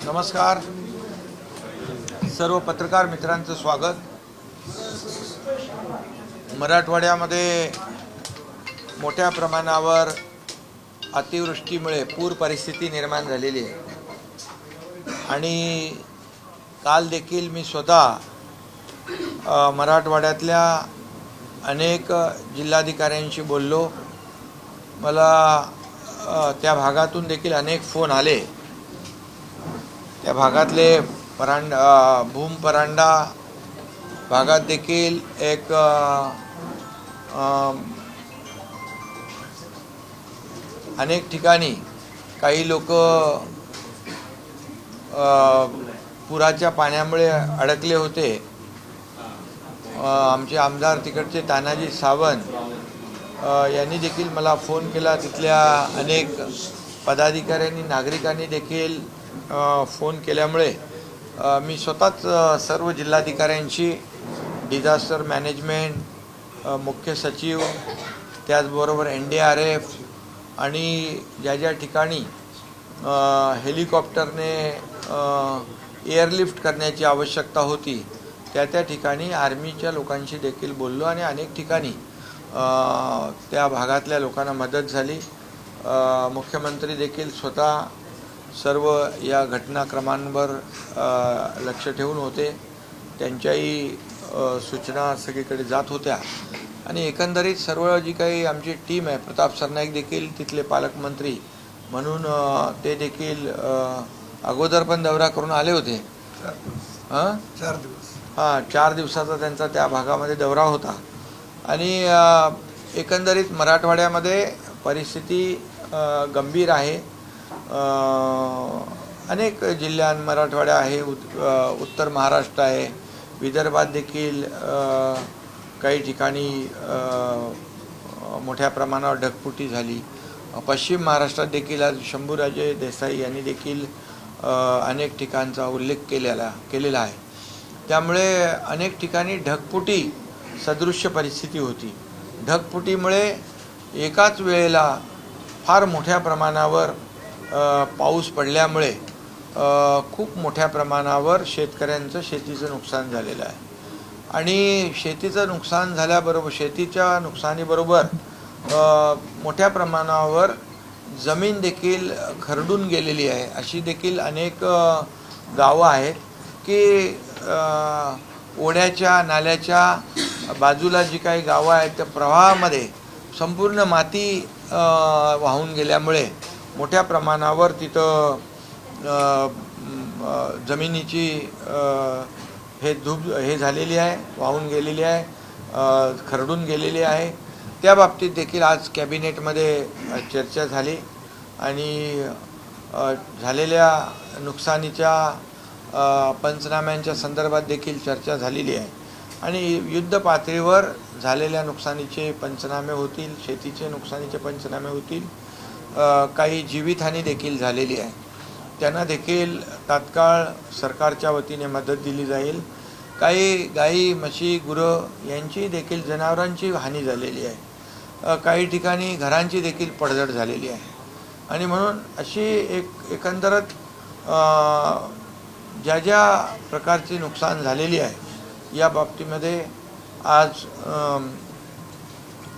नमस्कार. सर्व पत्रकार मित्रांचं स्वागत. मराठवाड्यामध्ये मोठ्या प्रमाणावर अतिवृष्टीमुळे पूर परिस्थिती निर्माण झालेली आहे आणि काल देखील मी स्वतः मराठवाड्यातल्या अनेक जिल्हाधिकाऱ्यांशी बोललो. मला त्या भागातून देखील अनेक फोन आले. त्या भागातले भूम परांडा भागात देखील एक अनेक ठिकाणी काही लोक पुराच्या पाण्यामुळे अडकले होते. आमचे आमदार तिकडचे तानाजी सावंत यांनी देखील मला फोन केला. तिथल्या अनेक पदाधिकाऱ्यांनी नागरिकांनी देखील फोन केल्यामुळे मी स्वतःच सर्व जिल्हाधिकाऱ्यांशी, डिझास्टर मॅनेजमेंट, मुख्य सचिव, त्याचबरोबर NDRF आणि ज्या ठिकाणी हेलिकॉप्टरने एअरलिफ्ट करण्याची आवश्यकता होती त्या ठिकाणी आर्मीच्या लोकांशी देखील बोललो आणि अनेक ठिकाणी त्या भागातल्या लोकांना मदत झाली. मुख्यमंत्री देखील स्वतः सर्व या घटनाक्रमांवर लक्ष ठेवून होते. त्यांच्याही सूचना सगळीकडे जात होत्या आणि एकंदरीत सर्व जी काही आमची टीम आहे, प्रताप सरनाईक देखील तिथले पालकमंत्री म्हणून ते देखील अगोदर पण दौरा करून आले होते. 4 दिवसाचा त्यांचा त्या भागामध्ये दौरा होता आणि एकंदरीत मराठवाड्यामध्ये परिस्थिती गंभीर आहे. अनेक जिल्ह्यात मराठवाडा आहे, उत्तर महाराष्ट्र आहे, विदर्भात देखील काही ठिकाणी मोठ्या प्रमाणावर ढगफुटी झाली. पश्चिम महाराष्ट्रात देखील आज शंभूराजे देसाई यांनी देखील अनेक ठिकाणचा उल्लेख केलेला आहे. त्यामुळे अनेक ठिकाणी ढगफुटी सदृश्य परिस्थिती होती. ढगफुटीमुळे एकाच वेळेला फार मोठ्या प्रमाणावर पाऊस पडल्यामुळे खूप मोठ्या प्रमाणावर शेतकऱ्यांचं शेतीचं नुकसान झालेलं आहे आणि शेतीचं नुकसान झाल्याबरोबर शेतीच्या नुकसानीबरोबर मोठ्या प्रमाणावर जमीन देखील खरडून गेलेली आहे. अशी देखील अनेक गावं आहेत की ओढ्याच्या नाल्याच्या बाजूला जी काही गावं आहेत त्या प्रवाहामध्ये संपूर्ण माती वाहून गेल्यामुळे मोठ्या प्रमाणावर तिथं जमिनीची हे झालेली आहे, वाहून गेलेली आहे, खरडून गेलेली आहे. त्या बाबतीत देखील आज कॅबिनेटमध्ये चर्चा झाली आणि झालेल्या नुकसानीच्या पंचनाम्यांच्या संदर्भात देखील चर्चा झालेली आहे आणि युद्ध पातळीवर झालेल्या नुकसानीचे पंचनामे होतील, शेतीचे नुकसानीचे पंचनामे होतील. काही जीवितहानी देखील झालेली आहे, त्यांना देखील तात्काळ सरकारच्या वतीने मदत दिली जाईल. काही गाई, म्हशी, गुरं यांची देखील जनावरांची हानी झालेली आहे. काही ठिकाणी घरांची देखील पडझड झालेली आहे आणि म्हणून अशी एकंदरच ज्या प्रकारची नुकसान झालेली आहे या बाबतीमध्ये आज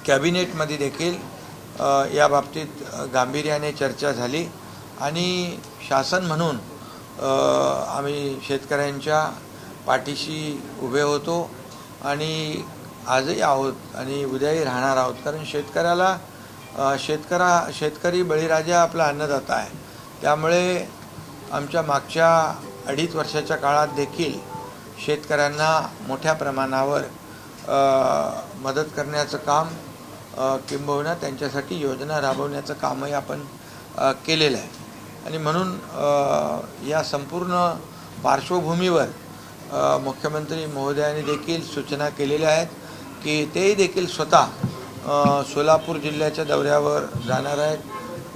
कॅबिनेटमध्ये देखील या बाबतीत गांभीर्याने चर्चा झाली आणि शासन म्हणून आम्ही शेतकऱ्यांच्या पाठीशी उभे होतो आणि आजही आहोत आणि उद्याही राहणार आहोत. कारण शेतकरी बळीराजा आपला अन्नदाता आहे. त्यामुळे आमच्या मागच्या 2.5 वर्षाच्या काळात देखील शेतकऱ्यांना मोठ्या प्रमाणावर मदत करण्याचं काम किंबहुना त्यांच्यासाठी योजना राबवण्याचं कामही आपण केलेलं आहे आणि म्हणून या संपूर्ण पार्श्वभूमीवर मुख्यमंत्री महोदयांनी देखील सूचना केलेल्या आहेत की तेही देखील स्वतः सोलापूर जिल्ह्याच्या दौऱ्यावर जाणार आहेत.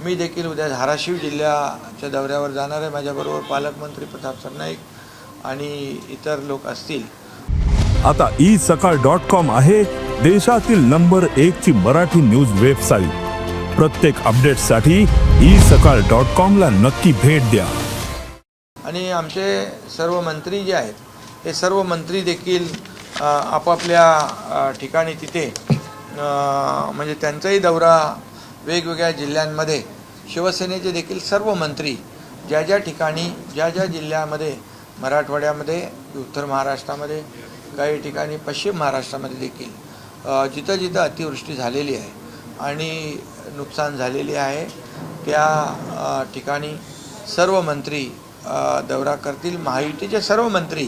मी देखील उद्या धाराशिव जिल्ह्याच्या दौऱ्यावर जाणार आहे. माझ्याबरोबर पालकमंत्री प्रताप सरनाईक आणि इतर लोक असतील. आता isakal.com आहे देशातील नंबर 1 ची मराठी न्यूज वेबसाईट. प्रत्येक अपडेटसाठी isakal.com ला नक्की भेट द्या. आणि आमचे सर्व मंत्री जे आहेत हे सर्व मंत्री देखील आपापल्या ठिकाणी तिथे म्हणजे त्यांचाही दौरा वेगवेगळ्या जिल्ह्यांमध्ये शिवसेनेचे देखील सर्व मंत्री ज्या ज्या ठिकाणी ज्या ज्या जिल्ह्यामध्ये मराठवाड्यामध्ये उत्तर महाराष्ट्रामध्ये काही ठिकाणी पश्चिम महाराष्ट्रामध्ये देखील जिथं जिथं अतिवृष्टी झालेली आहे आणि नुकसान झालेली आहे त्या ठिकाणी सर्व मंत्री दौरा करतील. महायुतीचे सर्व मंत्री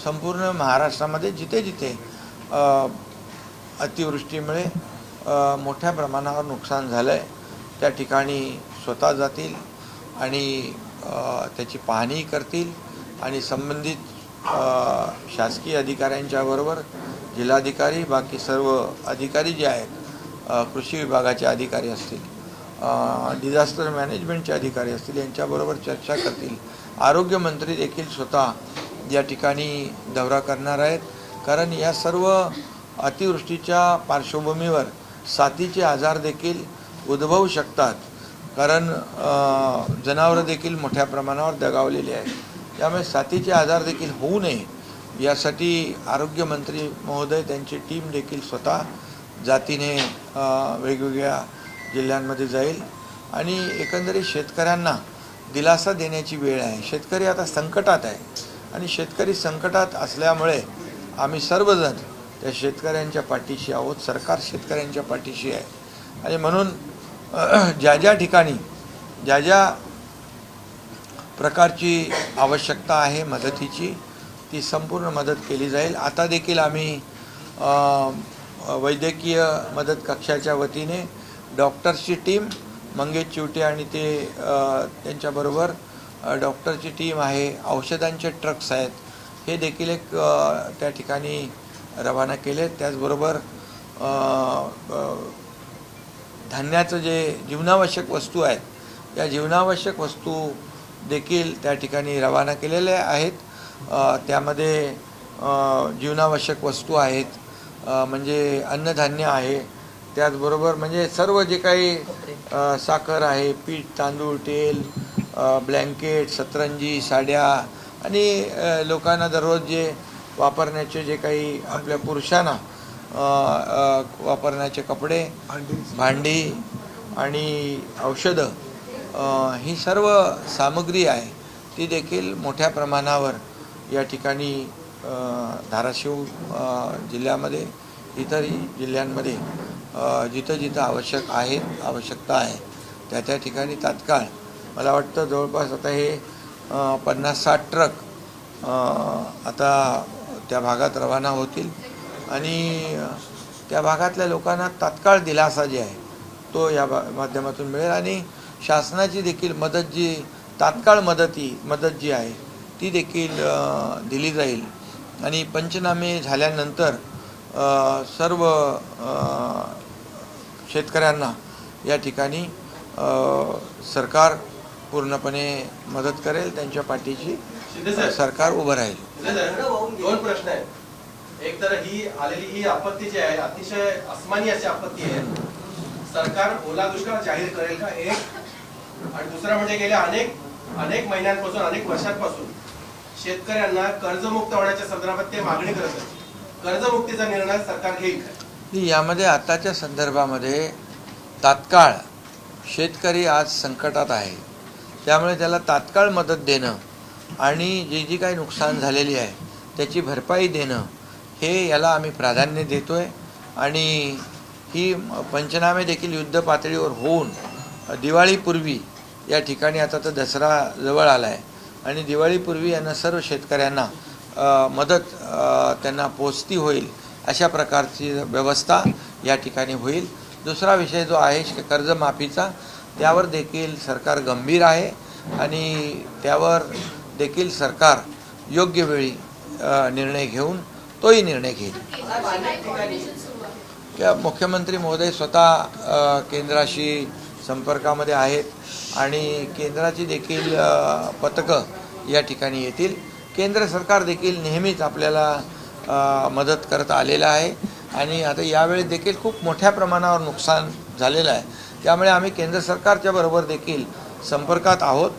संपूर्ण महाराष्ट्रामध्ये जिथे जिथे अतिवृष्टीमुळे मोठ्या प्रमाणावर नुकसान झालं आहे त्या ठिकाणी स्वतः जातील आणि त्याची पाहणी करतील आणि संबंधित शासकीय अधिकाऱ्यांच्याबरोबर जिल्हाधिकारी बाकी सर्व अधिकारी जे आहेत कृषी विभागाचे अधिकारी असतील डिझास्टर मॅनेजमेंटचे अधिकारी असतील यांच्याबरोबर चर्चा करतील. आरोग्यमंत्री देखील स्वतः या ठिकाणी दौरा करणार आहेत कारण या सर्व अतिवृष्टीच्या पार्श्वभूमीवर साथीचे आजार देखील उद्भवू शकतात कारण जनावरं देखील मोठ्या प्रमाणावर दगावलेली आहेत. त्यामुळे साथीचे आजार देखील होऊ नये यासाठी आरोग्यमंत्री महोदय त्यांची टीम देखील स्वतः जातीने वेगवेगळ्या जिल्ह्यांमध्ये जाईल आणि एकंदरीत शेतकऱ्यांना दिलासा देण्याची वेळ आहे. शेतकरी आता संकटात आहे आणि शेतकरी संकटात असल्यामुळे आम्ही सर्वजण त्या शेतकऱ्यांच्या पाठीशी आहोत. सरकार शेतकऱ्यांच्या पाठीशी आहे आणि म्हणून ज्या ज्या ठिकाणी ज्या ज्या प्रकारची आवश्यकता आहे मदतीची ती संपूर्ण मदत केली जाईल. आता देखील आम्ही वैद्यकीय मदत कक्षाच्या वतीने डॉक्टर्सची टीम मंगेश चिवटे आणि ते त्यांच्याबरोबर डॉक्टरची टीम आहे, औषधांचे ट्रक्स आहेत, हे देखील एक त्या ठिकाणी रवाना केले. त्याचबरोबर धान्याचं जे जीवनावश्यक वस्तू आहेत या जीवनावश्यक वस्तू देखील त्या ठिकाणी रवाना केलेल्या आहेत. त्यामध्ये जीवनावश्यक वस्तू आहेत म्हणजे अन्नधान्य आहे, त्याचबरोबर म्हणजे सर्व जे काही साखर आहे, पीठ, तांदूळ, तेल, ब्लँकेट, सतरंजी, साड्या आणि लोकांना दररोज जे वापरण्याचे जे काही आपल्या पुरुषांना वापरण्याचे कपडे, भांडी आणि औषधं ही सर्व सामग्री आहे ती देखील मोठ्या प्रमाणावर या ठिकाणी धाराशिव जिल्ह्यामध्ये इतरही जिल्ह्यांमध्ये जिथं जिथं आवश्यकता आहे त्या ठिकाणी तात्काळ मला वाटतं जवळपास आता हे 50-60 ट्रक आता त्या भागात रवाना होतील आणि त्या भागातल्या लोकांना तात्काळ दिलासा जे आहे तो या माध्यमातून मिळेल आणि शासनाची देखील मदत जी तात्काळ मदत जी आहे ती देखील दिली जाईल. आणि पंचनामे झाल्यानंतर सर्व शेतकऱ्यांना या ठिकाणी सरकार पूर्णपणे मदत करेल, त्यांच्या पाठीशी सरकार उभं राहील. दोन प्रश्न आहेत. एक तर ही आलेली ही आपत्ती जी आहे अतिशय अस्मानी अशी आपत्ती आहे, सरकार ओला दुष्काळ जाहीर करेल का, एक. आणि दुसरा म्हणजे गेल्या अनेक महिन्यांपासून अनेक वर्षांपासून शेतकऱ्यांना कर्जमुक्त होण्याच्या संदर्भात ते मागणी करत आहेत. कर्जमुक्तीचा निर्णय सरकार घेईल का? यामध्ये आताच्या संदर्भामध्ये तात्काळ शेतकरी आज संकटात आहे त्यामुळे त्याला तात्काळ मदत देणं आणि जी काही नुकसान झालेली आहे त्याची भरपाई देणं हे याला आम्ही प्राधान्य देतो आहे. आणि ही पंचनामे देखील युद्ध पातळीवर होऊन दिवाळीपूर्वी या ठिकाणी आता तर दसरा जवळ आला आहे आणि दिवाळीपूर्वी यांना सर्व शेतकऱ्यांना मदत त्यांना पोचती होईल अशा प्रकारची व्यवस्था या ठिकाणी होईल. दुसरा विषय जो आहे कर्जमाफीचा त्यावर देखील सरकार गंभीर आहे आणि त्यावर देखील सरकार योग्य वेळी निर्णय घेऊन तोही निर्णय घेईल. मुख्यमंत्री महोदय स्वतः केंद्राशी संपर्कामध्ये आहेत आणि केंद्राची देखील पथकं या ठिकाणी येतील. केंद्र सरकार देखील नेहमीच आपल्याला मदत करत आलेलं आहे आणि आता यावेळी देखील खूप मोठ्या प्रमाणावर नुकसान झालेलं आहे त्यामुळे आम्ही केंद्र सरकारच्या बरोबर देखील संपर्कात आहोत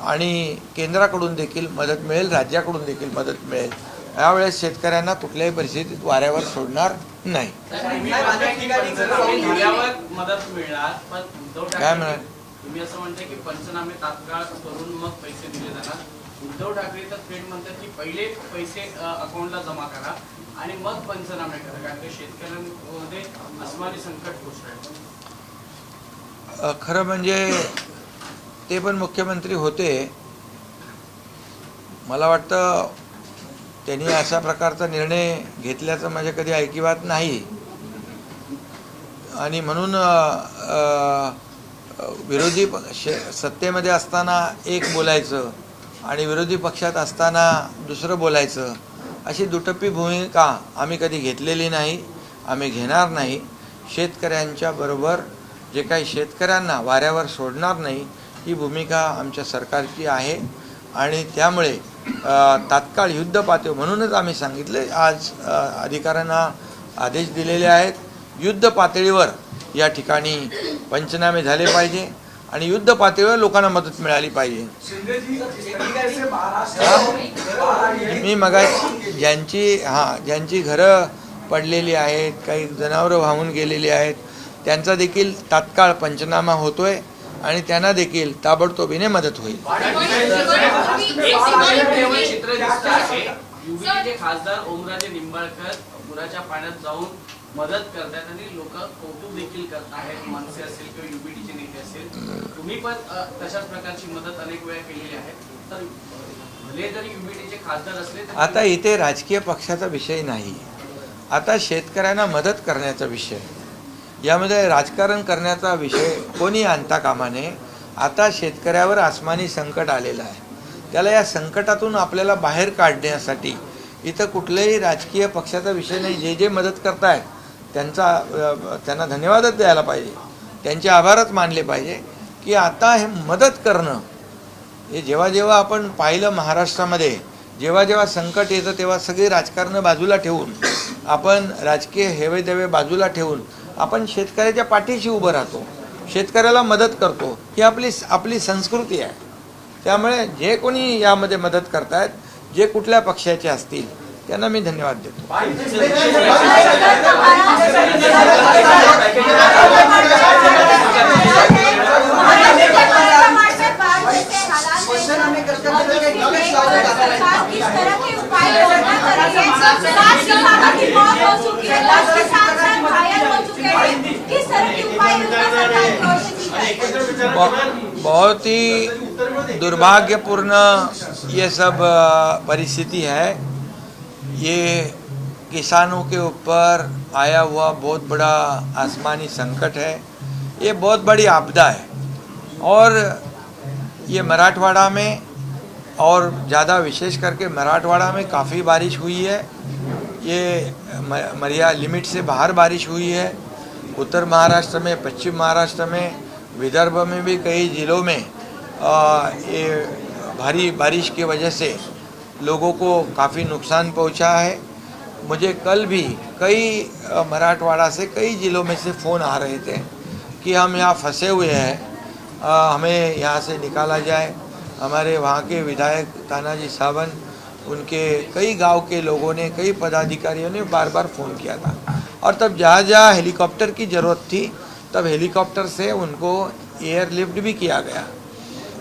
आणि केंद्राकडून देखील मदत मिळेल, राज्याकडून देखील मदत मिळेल. यावेळेस शेतकऱ्यांना कुठल्याही परिस्थितीत वाऱ्यावर सोडणार नाही. मदत मिळणार, पण काय म्हणाल? तुम्ही असं म्हणताय की पंचनामे तात्काळ करून मग पैसे दिले जाणार. उद्धव ठाकरे तर थेट म्हणतात की पहिले पैसे अकाउंटला जमा करा आणि मग पंचनामे करा, कारण की शेतकऱ्यांमध्ये अस्मानी संकट कोसळलं. खरं म्हणजे ते पण मुख्यमंत्री होते. मला वाटतं त्यांनी अशा प्रकारचा निर्णय घेतल्याचं माझ्या कधी ऐकिवात नाही. आणि म्हणून विरोधी सत्तेमध्ये असताना एक बोलायचं आणि विरोधी पक्षात असताना दुसरं बोलायचं, अशी दुटप्पी भूमिका आम्ही कधी घेतलेली नाही, आम्ही घेणार नाही. शेतकऱ्यांच्या बरोबर जे काही शेतकऱ्यांना वाऱ्यावर सोडणार नाही, ही भूमिका आमच्या सरकारची आहे. आणि त्यामुळे तात्काळ युद्ध पातळी म्हणूनच आम्ही सांगितले, आज अधिकाऱ्यांना आदेश दिलेले आहेत, युद्ध पातळीवर या ठिकाणी पंचनामे झाले पाहिजे आणि युद्ध पातळीवर लोकांना मदत मिळाली पाहिजे. मी मग ज्यांची घरं पडलेली आहेत, काही जनावरं वाहून गेलेली आहेत, त्यांचा देखील तात्काळ पंचनामा होतोय आणि त्यांना देखील ताबडतोबीने मदत होईल. युबीचे खासदार ओमराजे निंबाळकर पुराच्या पाण्यात जाऊन मदत करतात आणि लोक कौतुक देखील करत आहेत. मनसे असेल किंवा युबीटीचे नेते असेल, तुम्ही पण तशाच प्रकारची मदत अनेक वेळा केलेली आहे. तर भले जरी युबीटीचे खासदार असले तर आता इथे राजकीय पक्षाचा विषय नाही, आता शेतकऱ्यांना मदत करण्याचा विषय. यामध्ये राजकारण करण्याचा विषय कोणी आणता कामा नये. आता शेतकऱ्यावर आसमानी संकट आलेलं आहे, त्याला या संकटातून आपल्याला बाहेर काढण्यासाठी इथं कुठल्याही राजकीय पक्षाचा विषय नाही. जे मदत करतायत त्यांना धन्यवादच द्यायला पाहिजे, त्यांचे आभारच मानले पाहिजे. की आता हे मदत करणं, हे जेव्हा आपण पाहिलं महाराष्ट्रामध्ये, जेव्हा संकट येतं तेव्हा सगळी राजकारणं बाजूला ठेवून, आपण राजकीय हेवेदेवे बाजूला ठेवून आपण शेतकऱ्याच्या पाठीशी उभं राहतो, शेतकऱ्याला मदत करतो. ही आपली संस्कृती आहे. त्यामुळे जे कोणी यामध्ये मदत करतायत, जे कुठल्या पक्षाचे असतील, त्यांना मी धन्यवाद देतो. बहुत ही दुर्भाग्यपूर्ण ये सब परिस्थिति है. ये किसानों के ऊपर आया हुआ बहुत बड़ा आसमानी संकट है, ये बहुत बड़ी आपदा है. और ये मराठवाड़ा में और ज़्यादा विशेष करके मराठवाड़ा में काफ़ी बारिश हुई है. ये मर्यादा लिमिट से बाहर बारिश हुई है. उत्तर महाराष्ट्र में, पश्चिम महाराष्ट्र में, विदर्भ में भी कई ज़िलों में ये भारी बारिश की वजह से लोगों को काफ़ी नुकसान पहुंचा है. मुझे कल भी कई मराठवाड़ा से कई ज़िलों में से फ़ोन आ रहे थे कि हम यहाँ फंसे हुए हैं, हमें यहाँ से निकाला जाए. हमारे वहाँ के विधायक तानाजी सावंत, उनके कई गांव के लोगों ने, कई पदाधिकारियों ने बार बार फ़ोन किया था. और तब जहाँ हेलीकॉप्टर की ज़रूरत थी, तब हेलीकॉप्टर से उनको एयरलिफ्ट भी किया गया.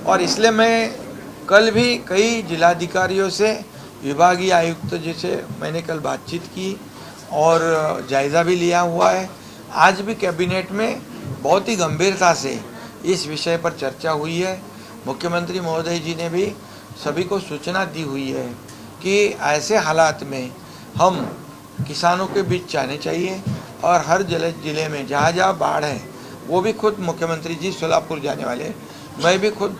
और इसलिए मैं कल भी कई जिलाधिकारियों से, विभागीय आयुक्त जैसे मैंने कल बातचीत की और जायज़ा भी लिया हुआ है. आज भी कैबिनेट में बहुत ही गंभीरता से इस विषय पर चर्चा हुई है. मुख्यमंत्री महोदय जी ने भी सभी को सूचना दी हुई है कि ऐसे हालात में हम किसानों के बीच जाने चाहिए और हर जिले में जहाँ जहाँ बाढ़ है, वो भी खुद मुख्यमंत्री जी सोलापुर जाने वाले, मैं भी खुद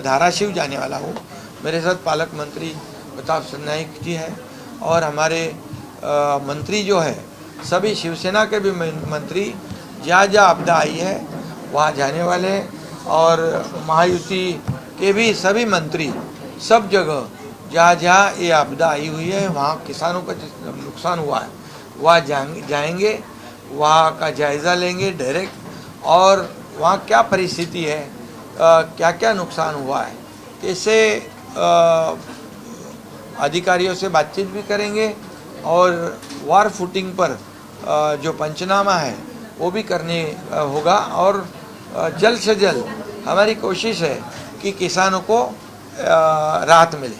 धाराशिव जाने वाला हूँ. मेरे साथ पालक मंत्री प्रताप सरनाईक जी है और हमारे मंत्री जो है, सभी शिवसेना के भी मंत्री जहाँ जहाँ आपदा आई है वहाँ जाने वाले, और महायुति के भी सभी मंत्री सब जगह जहाँ जहाँ ये आपदा आई हुई है, वहाँ किसानों का नुकसान हुआ है, वहाँ जाएंगे, वहाँ का जायज़ा लेंगे डायरेक्ट, और वहाँ क्या परिस्थिति है, क्या क्या नुकसान हुआ है, इससे अधिकारियों से बातचीत भी करेंगे और वार फुटिंग पर जो पंचनामा है वो भी करने होगा और जल्द से जल्द हमारी कोशिश है कि किसानों को राहत मिले,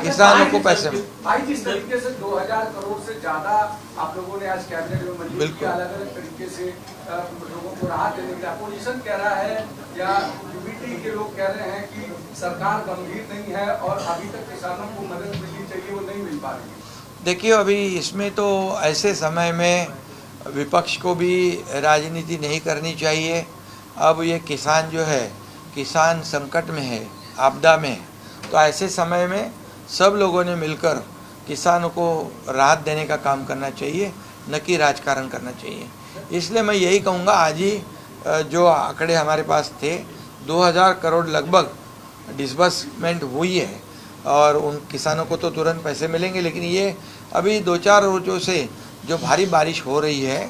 किसानों को पैसे मिले। भाई जिस तरीके से 2000 करोड़ से ज्यादा आप लोगों ने आज कैबिनेट में मंजूर किया, अलग अलग तरीके से लोगों को राहत देने के लिए अपोजिशन कह रहा है या यूबीटी के लोग कह रहे हैं कि सरकार गंभीर नहीं है और अभी तक किसानों को मदद मिलनी चाहिए, वो नहीं मिल पा रही है। देखिए, अभी इसमें तो ऐसे समय में विपक्ष को भी राजनीति नहीं करनी चाहिए। अब ये किसान जो है, किसान संकट में है, आपदा में, तो ऐसे समय में सब लोगों ने मिलकर किसानों को राहत देने का काम करना चाहिए, न कि राजकारण करना चाहिए। इसलिए मैं यही कहूँगा, आज ही जो आंकड़े हमारे पास थे 2000 करोड़ लगभग डिसबर्समेंट हुई है और उन किसानों को तो तुरंत पैसे मिलेंगे, लेकिन ये अभी 2-4 रोज़ों से जो भारी बारिश हो रही है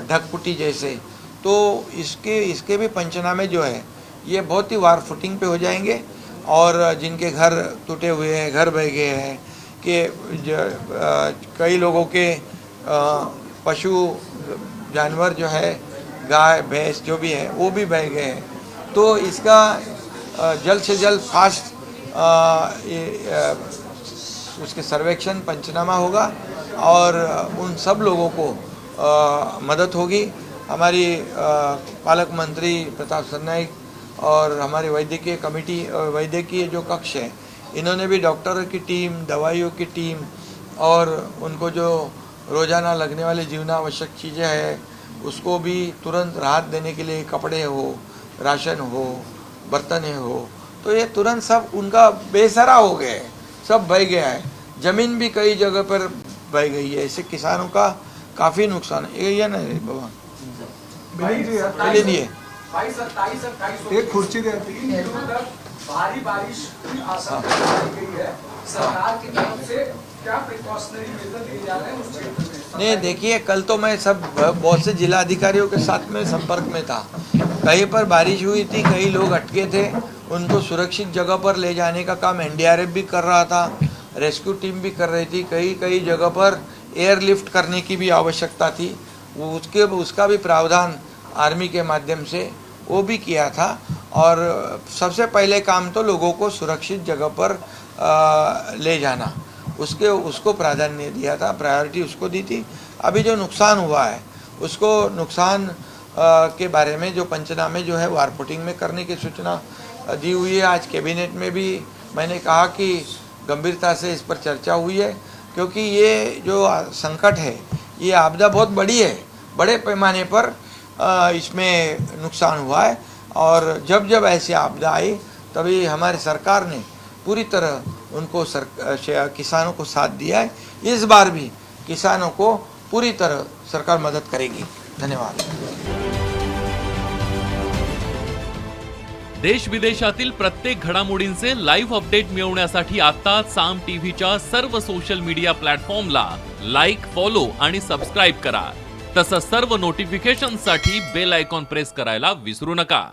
ढकपुटी जैसे, तो इसके भी पंचनामे जो है ये बहुत ही वार फुटिंग पे हो जाएंगे और जिनके घर टूटे हुए हैं, घर बह गए हैं, कि कई लोगों के पशु जानवर जो है, गाय भैंस जो भी है वो भी बह गए हैं। तो इसका जल्द से जल्द फास्ट उसके सर्वेक्षण पंचनामा होगा और उन सब लोगों को मदद होगी। हमारी पालक मंत्री प्रताप सरनाईक और हमारी वैद्यकीय कमेटी, वैद्यकीय जो कक्ष है, इन्होंने भी डॉक्टरों की टीम, दवाइयों की टीम और उनको जो रोज़ाना लगने वाली जीवनावश्यक चीज़ें हैं उसको भी तुरंत राहत देने के लिए, कपड़े हो, राशन हो, बर्तन हो, तो ये तुरंत सब उनका बेसहारा हो गए, सब बह गया है। ज़मीन भी कई जगह पर बह गई है। इससे किसानों का काफ़ी नुकसान है। ये ना बाबा लिए भाई 27-28 एक खुर्ची देती भारी बारिश की आशंका जताई गई है, सरकार की तरफ से क्या प्रिकॉशनरी मेजर लिए जा रहे हैं उस क्षेत्र में? नहीं, देखिए, कल तो मैं सब बहुत से जिला अधिकारियों के साथ में संपर्क में था। कहीं पर बारिश हुई थी, कई लोग अटके थे, उनको सुरक्षित जगह पर ले जाने का काम एनडीआरएफ भी कर रहा था, रेस्क्यू टीम भी कर रही थी। कई जगह पर एयरलिफ्ट करने की भी आवश्यकता थी, उसका भी प्रावधान आर्मी के माध्यम से वो भी किया था। और सबसे पहले काम तो लोगों को सुरक्षित जगह पर ले जाना, उसको प्राधान्य दिया था, प्रायोरिटी उसको दी थी। अभी जो नुकसान हुआ है उसको नुकसान के बारे में जो पंचनामे जो है वार फुटिंग में करने की सूचना दी हुई है। आज कैबिनेट में भी मैंने कहा कि गंभीरता से इस पर चर्चा हुई है, क्योंकि ये जो संकट है, ये आपदा बहुत बड़ी है, बड़े पैमाने पर इसमें नुकसान हुआ है। और जब ऐसी आपदा आई तभी हमारी सरकार ने पूरी तरह उनको किसानों को साथ दिया है। इस बार भी किसानों को पूरी तरह सरकार मदद करेगी। धन्यवाद। देश विदेशातील प्रत्येक घडामोडींचे लाईव्ह अपडेट मिळवण्यासाठी आता साम टीव्हीच्या सर्व सोशल मीडिया प्लॅटफॉर्मला लाईक, फॉलो आणि सबस्क्राईब करा। तसंच सर्व नोटिफिकेशनसाठी बेल आयकॉन प्रेस करायला विसरू नका।